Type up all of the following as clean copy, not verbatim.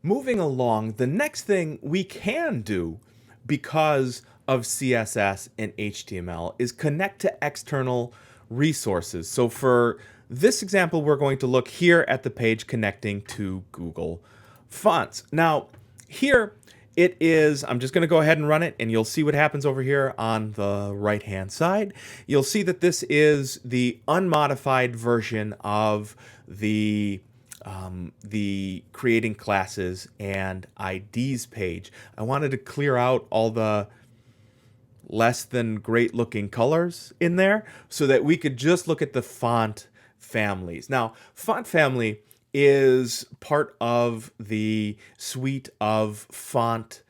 moving along, the next thing we can do because of CSS and HTML is connect to external resources. So for this example, we're going to look here at the page connecting to Google Fonts. Now, here it is, I'm just going to go ahead and run it, and you'll see what happens over here on the right-hand side. You'll see that this is the unmodified version of the creating classes and IDs page. I wanted to clear out all the less than great looking colors in there so that we could just look at the font families. Now, font family is part of the suite of font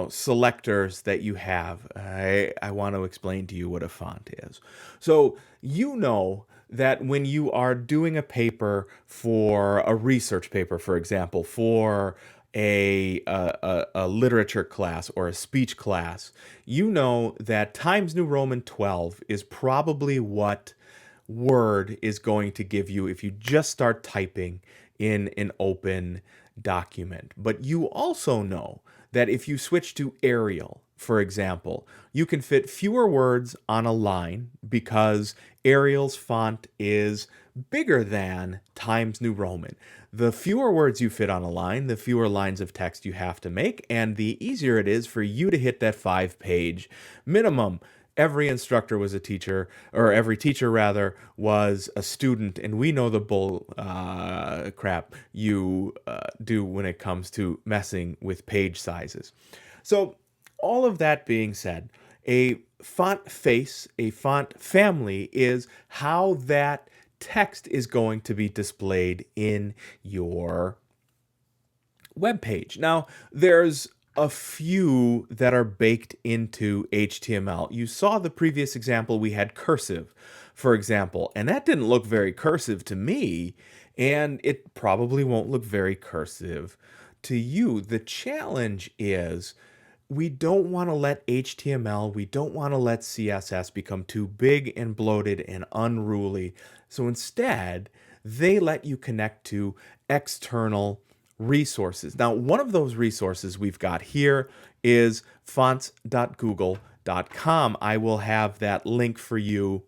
selectors that you have. I want to explain to you what a font is. So you know that when you are doing a paper for a research paper, for example, for a literature class or a speech class, you know that Times New Roman 12 is probably what Word is going to give you if you just start typing in an open document. But you also know that if you switch to Arial, for example, you can fit fewer words on a line because Arial's font is bigger than Times New Roman. The fewer words you fit on a line, the fewer lines of text you have to make, and the easier it is for you to hit that 5-page minimum. Every instructor was a teacher, or every teacher rather was a student, and we know the bull crap you do when it comes to messing with page sizes. So all of that being said, a font face, a font family is how that text is going to be displayed in your web page. Now, there's a few that are baked into HTML. You saw the previous example, we had cursive, for example, and that didn't look very cursive to me, and it probably won't look very cursive to you. The challenge is we don't want to let HTML, we don't want to let CSS become too big and bloated and unruly. So instead, they let you connect to external resources. Now, one of those resources we've got here is fonts.google.com. I will have that link for you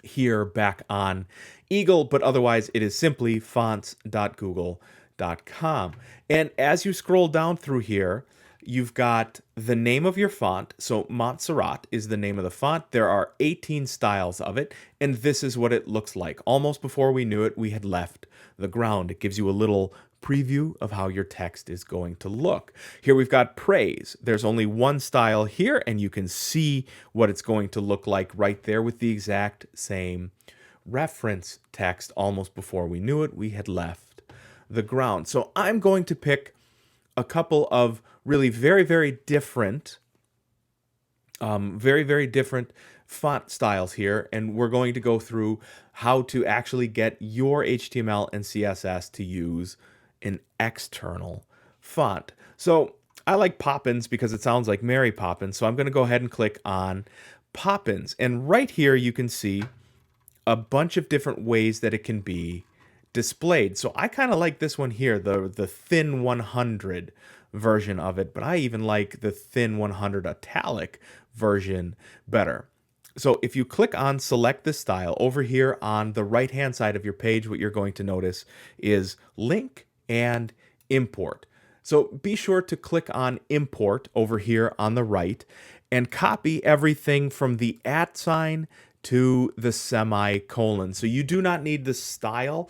here back on Eagle, but otherwise it is simply fonts.google.com. And as you scroll down through here, you've got the name of your font. So Montserrat is the name of the font. There are 18 styles of it, and this is what it looks like. Almost before we knew it, we had left the ground. It gives you a little preview of how your text is going to look. Here we've got praise. There's only one style here, and you can see what it's going to look like right there with the exact same reference text. Almost before we knew it, we had left the ground. So I'm going to pick a couple of really very, very different font styles here, and we're going to go through how to actually get your HTML and CSS to use an external font. So I like Poppins because it sounds like Mary Poppins, so I'm going to go ahead and click on Poppins, and right here you can see a bunch of different ways that it can be displayed. So I kind of like this one here, the thin 100 version of it, but I even like the thin 100 italic version better. So if you click on select this style over here on the right hand side of your page, what you're going to notice is link and import. So be sure to click on import over here on the right and copy everything from the @ sign to the semicolon. So you do not need the style.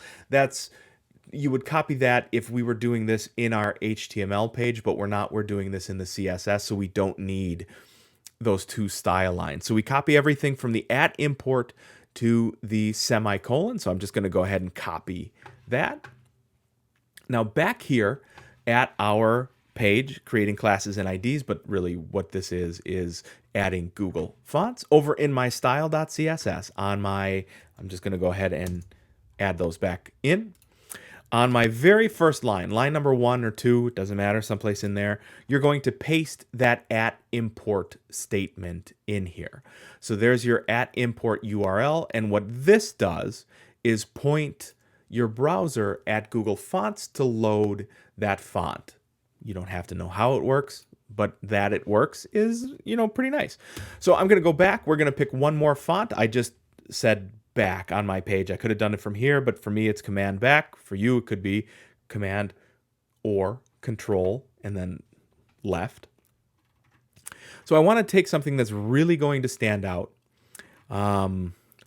You would copy that if we were doing this in our HTML page, but we're not. We're doing this in the CSS, so we don't need those two style lines. So we copy everything from the @ import to the semicolon. So I'm just going to go ahead and copy that. Now back here at our page, creating classes and IDs, but really what this is adding Google Fonts. Over in my style.css I'm just going to go ahead and add those back in. On my very first line number 1 or 2, it doesn't matter, someplace in there, you're going to paste that @import statement in here. So there's your @import URL, and what this does is point your browser at Google Fonts to load that font. You don't have to know how it works, but that it works is, pretty nice. So I'm going to go back. We're going to pick one more font. I just said back on my page. I could have done it from here, but for me, it's Command back. For you, it could be Command or Control and then left. So I want to take something that's really going to stand out.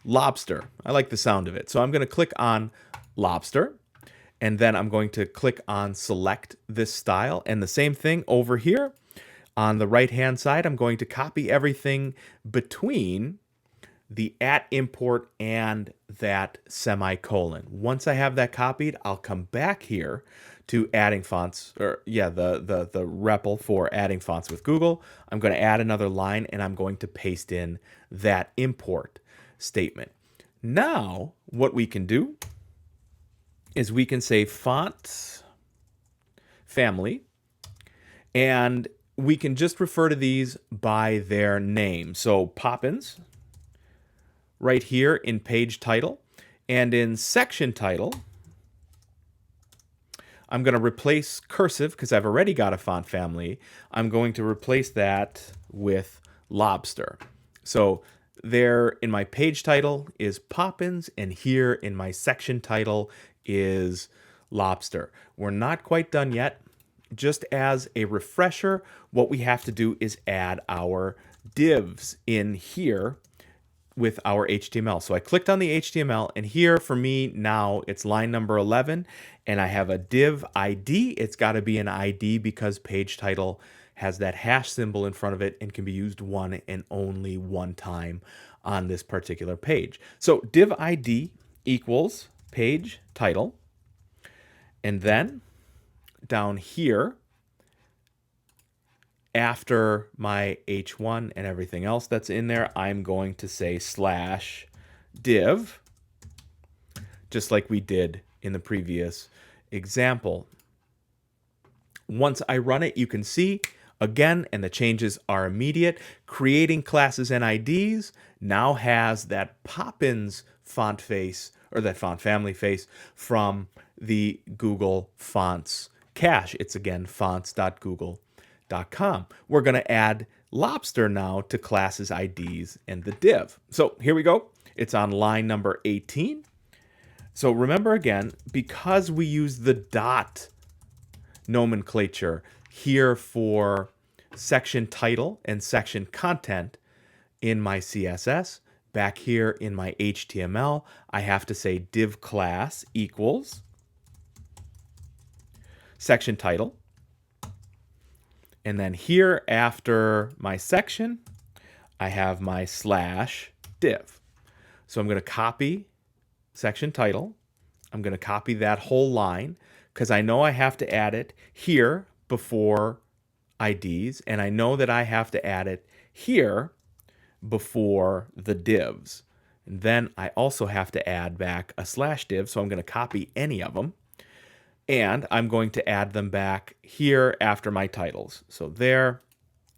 Lobster. I like the sound of it. So I'm going to click on Lobster, and then I'm going to click on select this style. And the same thing over here on the right hand side, I'm going to copy everything between the @import and that semicolon. Once I have that copied, I'll come back here to adding fonts, or the REPL for adding fonts with Google. I'm going to add another line, and I'm going to paste in that import statement. Now, what we can do is we can say font family, and we can just refer to these by their name. So Poppins, right here in page title, and in section title, I'm going to replace cursive because I've already got a font family. I'm going to replace that with Lobster. So there in my page title is Poppins, and here in my section title is Lobster. We're not quite done yet. Just as a refresher, what we have to do is add our divs in here with our HTML. So I clicked on the HTML, and here for me now it's line number 11, and I have a div ID. It's got to be an ID because page title has that hash symbol in front of it and can be used one and only one time on this particular page. So div ID equals page title, and then down here, after my H1 and everything else that's in there, I'm going to say /div, just like we did in the previous example. Once I run it, you can see again, and the changes are immediate. Creating classes and IDs now has that Poppins font face, or that font family face, from the Google Fonts cache. It's again fonts.google.com. We're going to add Lobster now to classes, IDs, and the div. So here we go. It's on line number 18. So remember again, because we use the dot nomenclature here for section title and section content in my CSS, back here in my HTML, I have to say div class equals section title. And then here after my section, I have my /div. So I'm going to copy section title. I'm going to copy that whole line because I know I have to add it here before IDs, and I know that I have to add it here before the divs. And then I also have to add back a /div, so I'm going to copy any of them. And I'm going to add them back here after my titles. So there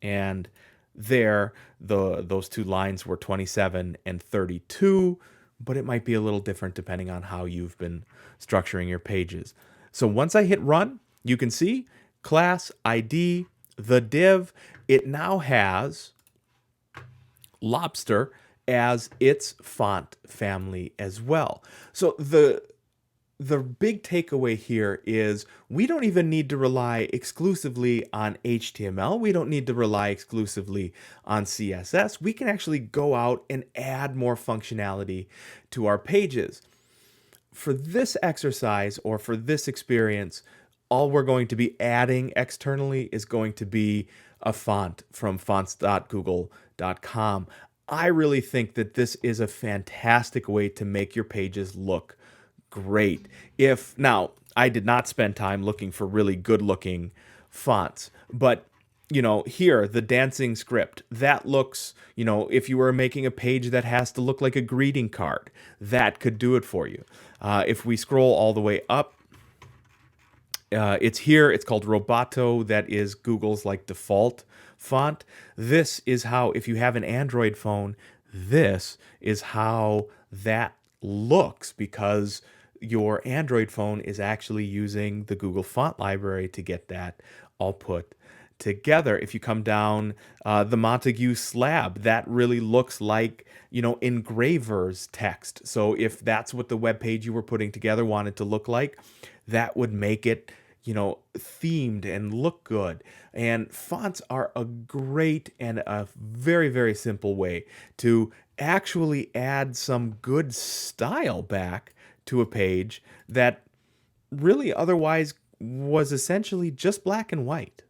and there, those two lines were 27 and 32, but it might be a little different depending on how you've been structuring your pages. So once I hit run, you can see class ID, the div, it now has Lobster as its font family as well. So the big takeaway here is we don't even need to rely exclusively on HTML. We don't need to rely exclusively on CSS. We can actually go out and add more functionality to our pages. For this exercise or for this experience, all we're going to be adding externally is going to be a font from fonts.google.com. I really think that this is a fantastic way to make your pages look great. Now, I did not spend time looking for really good looking fonts, but here, the dancing script, that looks, if you were making a page that has to look like a greeting card, that could do it for you. If we scroll all the way up, it's here, it's called Roboto, that is Google's default font. This is how, if you have an Android phone, this is how that looks, because your Android phone is actually using the Google font library to get that all put together. If you come down the Montague slab, that really looks like, engraver's text. So if that's what the web page you were putting together wanted to look like, that would make it, themed and look good. And fonts are a great and a very, very simple way to actually add some good style back to a page that really otherwise was essentially just black and white.